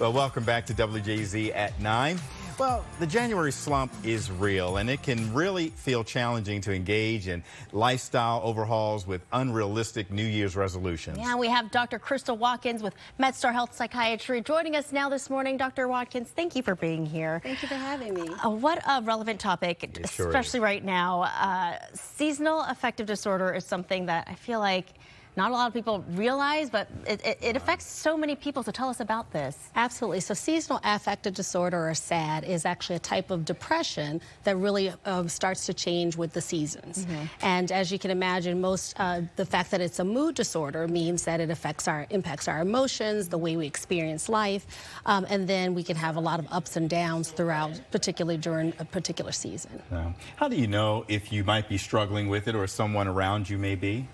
Well, welcome back to WJZ at 9. Well, the January slump is real, and it can really feel challenging to engage in lifestyle overhauls with unrealistic New Year's resolutions. Yeah, we have Dr. Crystal Watkins with MedStar Health Psychiatry joining us now this morning. Dr. Watkins, thank you for being here. Thank you for having me. What a relevant topic, especially right now. Seasonal affective disorder is something that I feel like not a lot of people realize, but it affects so many people. So tell us about this. Absolutely. So seasonal affective disorder, or SAD, is actually a type of depression that really starts to change with the seasons. And as you can imagine, the fact that it's a mood disorder means that it impacts our emotions, the way we experience life, and then we can have a lot of ups and downs throughout, particularly during a particular season. How do you know if you might be struggling with it or someone around you may be?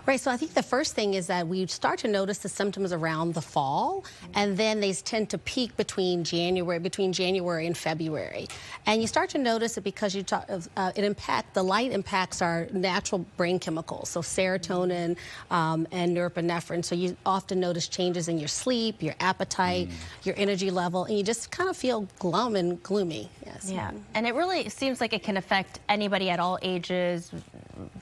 Right, so I think the first thing is that we start to notice the symptoms around the fall, and then they tend to peak between January and February. And you start to notice it because the light impacts our natural brain chemicals, so serotonin and norepinephrine. So you often notice changes in your sleep, your appetite, your energy level, and you just kind of feel glum and gloomy. Yes. Yeah, and it really seems like it can affect anybody at all ages.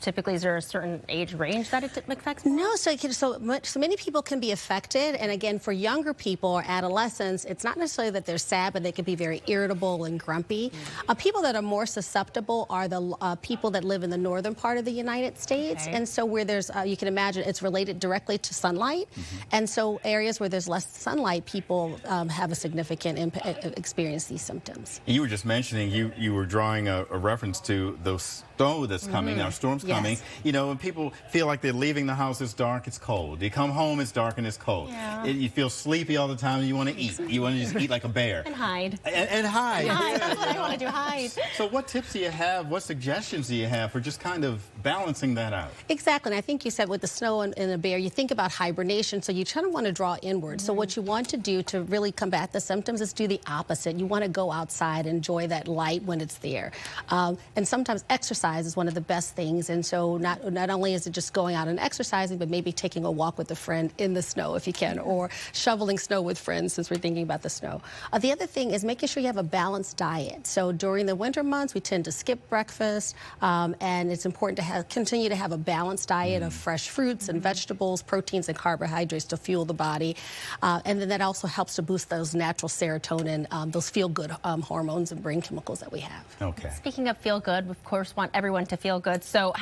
Typically, is there a certain age range that it affects? No, so many people can be affected, and again, for younger people or adolescents, it's not necessarily that they're sad, but they can be very irritable and grumpy. People that are more susceptible are the people that live in the northern part of the United States, and so where there's, you can imagine, it's related directly to sunlight, and so areas where there's less sunlight, people have a significant experience these symptoms. You were just mentioning, you were drawing a reference to the snow that's coming, our storm's coming. You know, when people feel like they're leaving the house, it's dark, it's cold. You come home, it's dark and it's cold. You feel sleepy all the time, and you want to eat. You want to just eat like a bear. And hide. And hide. That's what I want to do, hide. So what tips do you have, what suggestions do you have for just kind of balancing that out? Exactly, and I think you said with the snow and the bear, you think about hibernation, so you kind of want to draw inward. So what you want to do to really combat the symptoms is do the opposite. You want to go outside, enjoy that light when it's there. And sometimes exercise is one of the best things, and so not only is it just going out and exercising, but maybe taking a walk with a friend in the snow if you can, or shoveling snow with friends, since we're thinking about the snow. The other thing is making sure you have a balanced diet. So during the winter months, we tend to skip breakfast, and it's important to continue to have a balanced diet of fresh fruits and vegetables, proteins and carbohydrates to fuel the body. And then that also helps to boost those natural serotonin, those feel-good hormones and brain chemicals that we have. Okay. Speaking of feel-good, we of course want everyone to feel good. So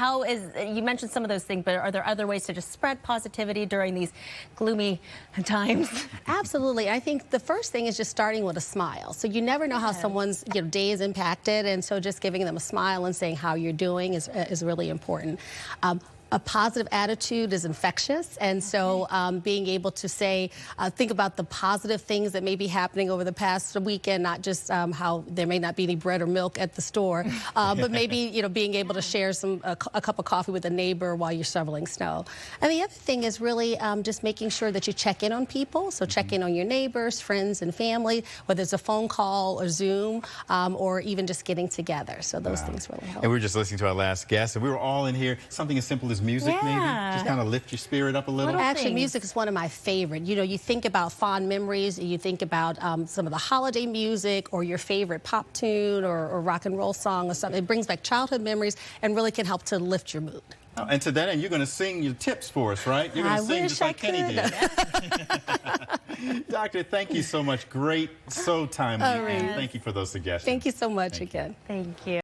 you mentioned some of those things, but are there other ways to just spread positivity during these gloomy times? Absolutely. I think the first thing is just starting with a smile. So you never know how someone's day is impacted, and so just giving them a smile and saying how you're doing is really important. A positive attitude is infectious, and so being able to say, think about the positive things that may be happening over the past weekend, not just how there may not be any bread or milk at the store, but maybe being able to share a cup of coffee with a neighbor while you're shoveling snow. And the other thing is really just making sure that you check in on people. So check in on your neighbors, friends, and family, whether it's a phone call or Zoom, or even just getting together. So those things really help. And we were just listening to our last guest, and we were all in here. Something as simple as music, maybe? Just kind of lift your spirit up a little? Actually, music is one of my favorite. You think about fond memories, you think about some of the holiday music, or your favorite pop tune, or rock and roll song, or something. It brings back childhood memories and really can help to lift your mood. And to that end, you're going to sing your tips for us, right? You're going to sing just like Kenny did. Doctor, thank you so much. Great, so timely. Thank you for those suggestions. Thank you so much again. Thank you.